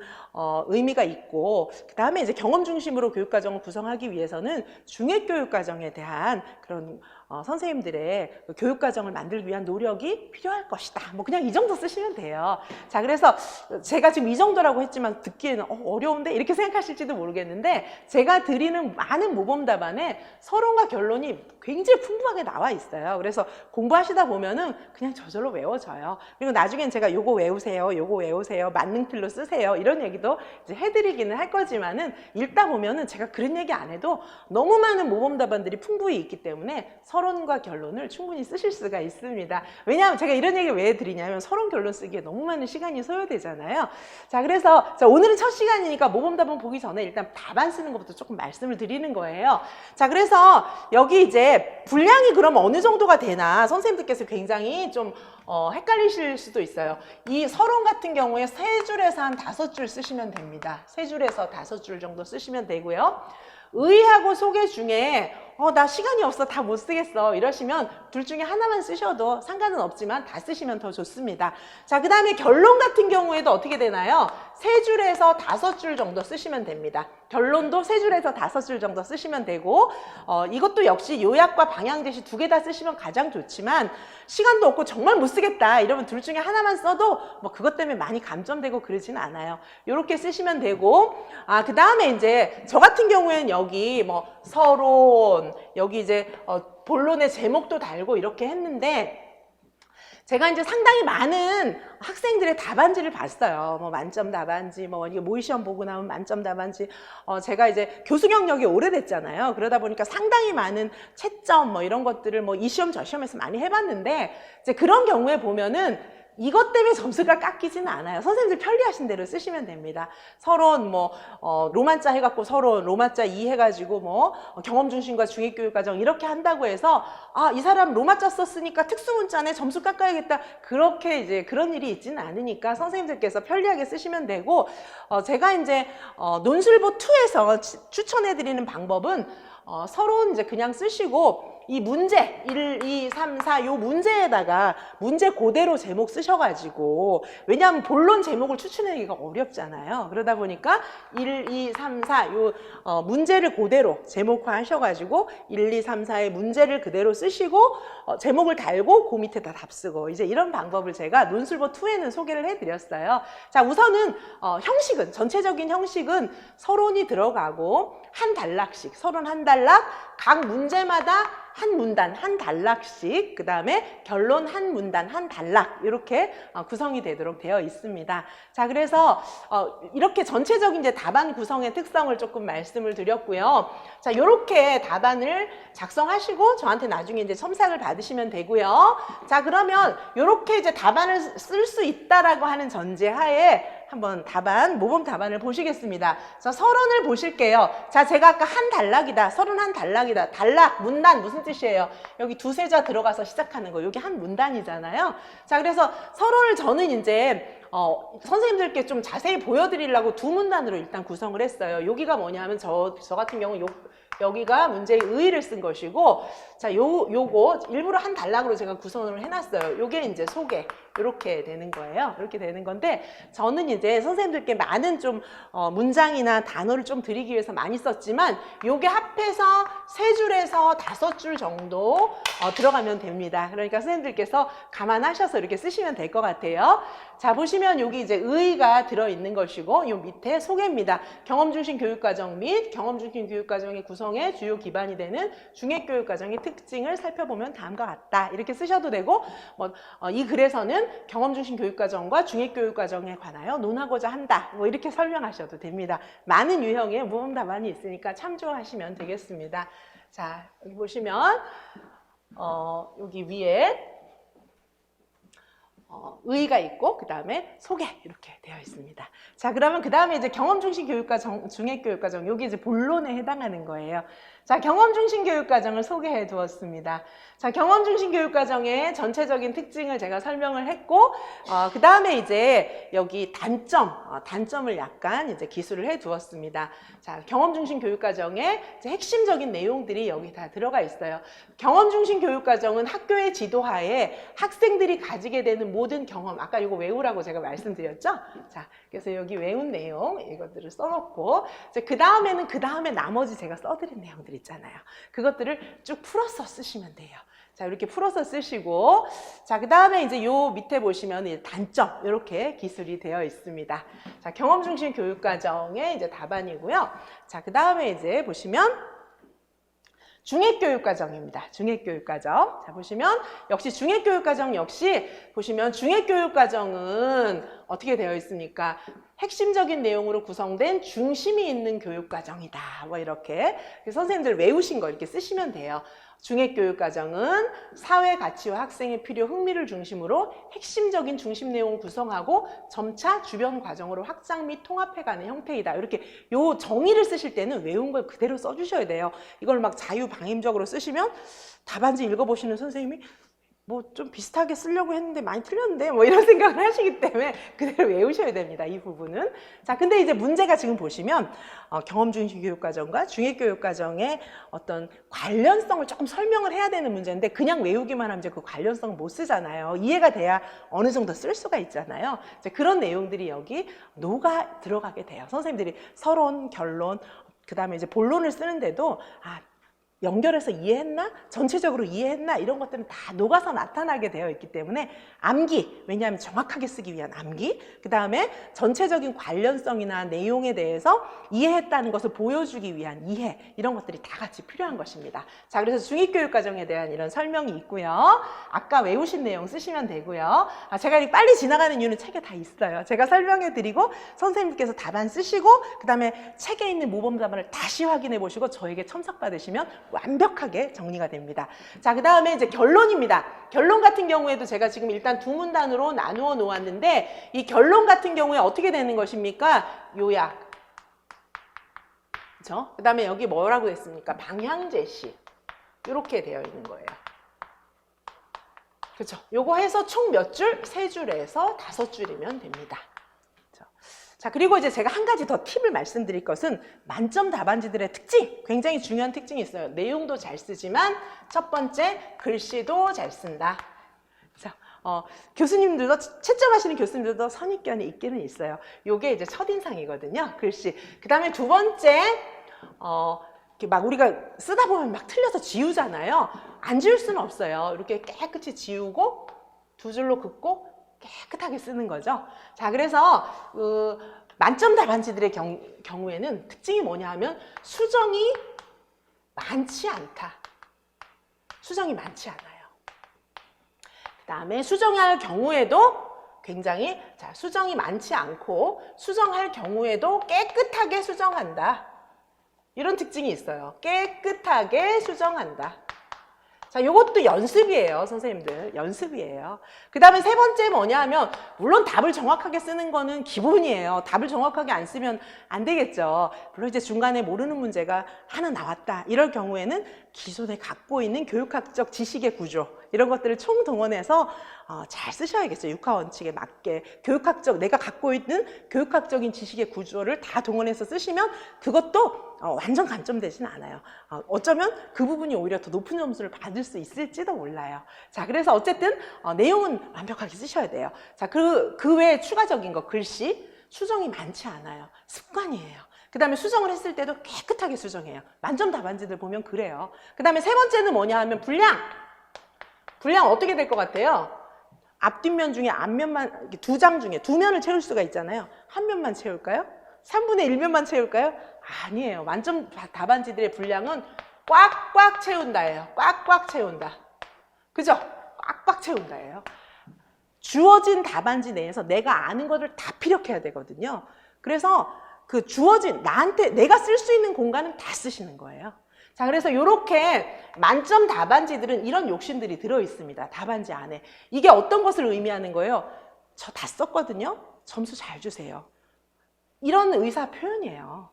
의미가 있고 그 다음에 이제 경험 중심으로 교육과정을 구성하기 위해서는 중액교육과정에 대한 그런 선생님들의 교육과정을 만들기 위한 노력이 필요할 것이다. 뭐 그냥 이 정도 쓰시면 돼요. 자, 그래서 제가 지금 이 정도라고 했지만 듣기에는 어려운데 이렇게 생각하실지도 모르겠는데 제가 드리는 많은 모범 답안에 서론과 결론이 굉장히 풍부하게 나와 있어요. 그래서 공부하시다 보면은 그냥 저절로 외워져요. 그리고 나중엔 제가 요거 외우세요, 요거 외우세요, 만능필로 쓰세요 이런 얘기도 이제 해드리기는 할 거지만은 읽다 보면은 제가 그런 얘기 안 해도 너무 많은 모범 답안들이 풍부히 있기 때문에 서론과 결론을 충분히 쓰실 수가 있습니다. 왜냐하면 제가 이런 얘기 왜 드리냐면 서론 결론 쓰기에 너무 많은 시간이 소요되잖아요. 자, 그래서 오늘은 첫 시간이니까 모범 답안 보기 전에 일단 답안 쓰는 것부터 조금 말씀을 드리는 거예요. 자, 그래서 여기 이제 분량이 그럼 어느 정도가 되나 선생님들께서 굉장히 좀 헷갈리실 수도 있어요. 이 서론 같은 경우에 3줄에서 한 5줄 쓰시면 됩니다. 3줄에서 5줄 정도 쓰시면 되고요. 의의하고 소개 중에 나 시간이 없어 다 못 쓰겠어 이러시면 둘 중에 하나만 쓰셔도 상관은 없지만 다 쓰시면 더 좋습니다. 자, 그 다음에 결론 같은 경우에도 어떻게 되나요? 3줄에서 5줄 정도 쓰시면 됩니다. 결론도 3줄에서 5줄 정도 쓰시면 되고 이것도 역시 요약과 방향 제시 2개 다 쓰시면 가장 좋지만 시간도 없고 정말 못 쓰겠다 이러면 둘 중에 하나만 써도 뭐 그것 때문에 많이 감점되고 그러지는 않아요. 이렇게 쓰시면 되고 그 다음에 이제 저 같은 경우에는 여기 뭐 서론 여기 이제 본론의 제목도 달고 이렇게 했는데 제가 이제 상당히 많은 학생들의 답안지를 봤어요. 뭐 만점 답안지, 뭐 이게 모의시험 보고 나면 만점 답안지. 제가 이제 교수 경력이 오래됐잖아요. 그러다 보니까 상당히 많은 채점 뭐 이런 것들을 뭐 이 시험 저 시험에서 많이 해봤는데, 이제 그런 경우에 보면은 이것 때문에 점수가 깎이지는 않아요. 선생님들 편리하신 대로 쓰시면 됩니다. 서론 뭐 로만자 해갖고 서론, 로마자 2 해가지고 뭐 경험 중심과 중위교육과정 이렇게 한다고 해서 이 사람 로마자 썼으니까 특수문자네 점수 깎아야겠다, 그렇게 이제 그런 일이 있지는 않으니까 선생님들께서 편리하게 쓰시면 되고, 제가 이제 논술보 2에서 추천해드리는 방법은 서론 이제 그냥 쓰시고 이 문제 1, 2, 3, 4 요 문제에다가 문제 그대로 제목 쓰셔가지고, 왜냐하면 본론 제목을 추천하기가 어렵잖아요. 그러다 보니까 1, 2, 3, 4 요 문제를 그대로 제목화 하셔가지고 1, 2, 3, 4의 문제를 그대로 쓰시고 제목을 달고 그 밑에다 답 쓰고, 이제 이런 방법을 제가 논술보 2에는 소개를 해드렸어요. 자, 우선은 형식은, 전체적인 형식은 서론이 들어가고 한 단락씩, 서론 한 단락, 각 문제마다 한 문단, 한 단락씩, 그 다음에 결론 한 문단, 한 단락, 이렇게 구성이 되도록 되어 있습니다. 자, 그래서 이렇게 전체적인 이제 답안 구성의 특성을 조금 말씀을 드렸고요. 자, 이렇게 답안을 작성하시고 저한테 나중에 이제 첨삭을 받으시면 되고요. 자, 그러면 이렇게 이제 답안을 쓸 수 있다라고 하는 전제하에 한번 답안, 모범 답안을 보시겠습니다. 자, 서론을 보실게요. 자, 제가 아까 한 단락이다, 서론 한 단락이다. 단락, 문단 무슨 뜻이에요? 여기 두세 자 들어가서 시작하는 거, 여기 한 문단이잖아요. 자, 그래서 서론을 저는 이제 선생님들께 좀 자세히 보여드리려고 두 문단으로 일단 구성을 했어요. 여기가 뭐냐면 저 같은 경우는 여기가 문제의 의의를 쓴 것이고, 자, 요거 일부러 한 단락으로 제가 구성을 해놨어요. 요게 이제 소개, 이렇게 되는 거예요. 이렇게 되는 건데, 저는 이제 선생님들께 많은 좀 문장이나 단어를 좀 드리기 위해서 많이 썼지만, 요게 합해서 3줄에서 5줄 정도 들어가면 됩니다. 그러니까 선생님들께서 감안하셔서 이렇게 쓰시면 될 것 같아요. 자, 보시면 여기 이제 의의가 들어있는 것이고, 요 밑에 소개입니다. 경험중심 교육과정 및 경험중심 교육과정의 구성의 주요 기반이 되는 중액교육과정의 특징을 살펴보면 다음과 같다, 이렇게 쓰셔도 되고, 이 글에서는 경험중심 교육과정과 중액교육과정에 관하여 논하고자 한다, 뭐 이렇게 설명하셔도 됩니다. 많은 유형의 모범 답안이 있으니까 참조하시면 되겠습니다. 자, 여기 보시면 여기 위에 의의가 있고 그 다음에 소개, 이렇게 되어 있습니다. 자, 그러면 그 다음에 이제 경험중심 교육과정, 중액교육과정, 여기 이제 본론에 해당하는 거예요. 자, 경험중심 교육과정을 소개해 두었습니다. 자, 경험중심 교육과정의 전체적인 특징을 제가 설명을 했고, 그 다음에 이제 여기 단점을 약간 이제 기술을 해 두었습니다. 자, 경험중심 교육과정의 이제 핵심적인 내용들이 여기 다 들어가 있어요. 경험중심 교육과정은 학교의 지도하에 학생들이 가지게 되는 모든 경험, 아까 이거 외우라고 제가 말씀드렸죠? 자, 그래서 여기 외운 내용, 이것들을 써놓고, 그 다음에는 그 다음에 나머지 제가 써드린 내용들 있잖아요. 그것들을 쭉 풀어서 쓰시면 돼요. 자, 이렇게 풀어서 쓰시고, 자, 그 다음에 이제 요 밑에 보시면 단점, 이렇게 기술이 되어 있습니다. 자, 경험중심 교육과정의 이제 답안이고요. 자, 그 다음에 이제 보시면 중액교육과정입니다. 중액교육과정. 자, 보시면 역시 중액교육과정 역시 보시면 중액교육과정은 어떻게 되어 있습니까? 핵심적인 내용으로 구성된 중심이 있는 교육과정이다, 뭐 이렇게 선생님들 외우신 거 이렇게 쓰시면 돼요. 중액교육과정은 사회 가치와 학생의 필요, 흥미를 중심으로 핵심적인 중심 내용을 구성하고 점차 주변 과정으로 확장 및 통합해가는 형태이다. 이렇게 요 정의를 쓰실 때는 외운 걸 그대로 써주셔야 돼요. 이걸 막 자유방임적으로 쓰시면 답안지 읽어보시는 선생님이 뭐 좀 비슷하게 쓰려고 했는데 많이 틀렸는데 뭐 이런 생각을 하시기 때문에 그대로 외우셔야 됩니다, 이 부분은. 자, 근데 이제 문제가 지금 보시면 경험중심 교육과정과 중액교육과정의 어떤 관련성을 조금 설명을 해야 되는 문제인데, 그냥 외우기만 하면 이제 그 관련성을 못 쓰잖아요. 이해가 돼야 어느 정도 쓸 수가 있잖아요. 이제 그런 내용들이 여기 녹아 들어가게 돼요. 선생님들이 서론, 결론, 그 다음에 이제 본론을 쓰는데도 연결해서 이해했나? 전체적으로 이해했나? 이런 것들은 다 녹아서 나타나게 되어 있기 때문에 암기, 왜냐하면 정확하게 쓰기 위한 암기, 그 다음에 전체적인 관련성이나 내용에 대해서 이해했다는 것을 보여주기 위한 이해, 이런 것들이 다 같이 필요한 것입니다. 자, 그래서 중위교육과정에 대한 이런 설명이 있고요. 아까 외우신 내용 쓰시면 되고요. 제가 이렇게 빨리 지나가는 이유는 책에 다 있어요. 제가 설명해 드리고 선생님께서 답안 쓰시고 그 다음에 책에 있는 모범 답안을 다시 확인해 보시고 저에게 첨삭 받으시면 완벽하게 정리가 됩니다. 자, 그 다음에 이제 결론입니다. 결론 같은 경우에도 제가 지금 일단 두 문단으로 나누어 놓았는데 이 결론 같은 경우에 어떻게 되는 것입니까? 요약. 그렇죠? 그 다음에 여기 뭐라고 했습니까? 방향 제시. 이렇게 되어 있는 거예요. 그렇죠? 요거 해서 총 몇 줄? 3줄에서 5줄이면 됩니다. 자, 그리고 이제 제가 한 가지 더 팁을 말씀드릴 것은 만점 답안지들의 특징, 굉장히 중요한 특징이 있어요. 내용도 잘 쓰지만 첫 번째, 글씨도 잘 쓴다. 자, 교수님들도, 채점하시는 교수님들도 선입견이 있기는 있어요. 요게 이제 첫인상이거든요, 글씨. 그 다음에 두 번째, 이렇게 막 우리가 쓰다 보면 막 틀려서 지우잖아요. 안 지울 수는 없어요. 이렇게 깨끗이 지우고 두 줄로 긋고 깨끗하게 쓰는 거죠. 자, 그래서 만점 답안지들의 경우에는 특징이 뭐냐 하면 수정이 많지 않다. 수정이 많지 않아요. 그 다음에 수정할 경우에도 굉장히 수정이 많지 않고 수정할 경우에도 깨끗하게 수정한다. 이런 특징이 있어요. 깨끗하게 수정한다. 자, 요것도 연습이에요, 선생님들. 연습이에요. 그 다음에 세 번째 뭐냐 하면, 물론 답을 정확하게 쓰는 거는 기본이에요. 답을 정확하게 안 쓰면 안 되겠죠. 물론 이제 중간에 모르는 문제가 하나 나왔다. 이럴 경우에는 기존에 갖고 있는 교육학적 지식의 구조, 이런 것들을 총동원해서 잘 쓰셔야겠죠. 육하원칙에 맞게. 내가 갖고 있는 교육학적인 지식의 구조를 다 동원해서 쓰시면 그것도 완전 감점되지는 않아요. 어쩌면 그 부분이 오히려 더 높은 점수를 받을 수 있을지도 몰라요. 자, 그래서 어쨌든 내용은 완벽하게 쓰셔야 돼요. 자, 그 외에 추가적인 거, 글씨, 수정이 많지 않아요. 습관이에요. 그 다음에 수정을 했을 때도 깨끗하게 수정해요. 만점 답안지들 보면 그래요. 그 다음에 세 번째는 뭐냐 하면 분량. 분량 어떻게 될 것 같아요? 앞뒷면 중에 앞면만, 두 장 중에 두 면을 채울 수가 있잖아요. 한 면만 채울까요? 3분의 1면만 채울까요? 아니에요. 만점 답안지들의 분량은 꽉꽉 채운다예요. 꽉꽉 채운다. 그죠? 꽉꽉 채운다예요. 주어진 답안지 내에서 내가 아는 것을 다 피력해야 되거든요. 그래서 그 주어진 나한테 내가 쓸 수 있는 공간은 다 쓰시는 거예요. 자, 그래서 이렇게 만점 답안지들은 이런 욕심들이 들어 있습니다. 답안지 안에. 이게 어떤 것을 의미하는 거예요? 저 다 썼거든요. 점수 잘 주세요. 이런 의사 표현이에요.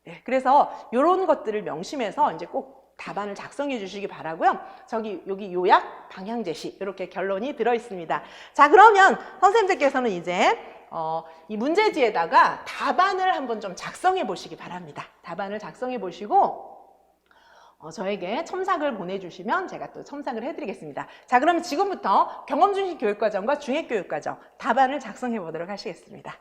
네, 그래서 이런 것들을 명심해서 이제 꼭 답안을 작성해 주시기 바라고요. 여기 요약, 방향 제시 이렇게 결론이 들어 있습니다. 자, 그러면 선생님들께서는 이제 이 문제지에다가 답안을 한번 좀 작성해 보시기 바랍니다. 답안을 작성해 보시고 저에게 첨삭을 보내주시면 제가 또 첨삭을 해드리겠습니다. 자, 그러면 지금부터 경험중심 교육과정과 중액교육과정 답안을 작성해 보도록 하시겠습니다.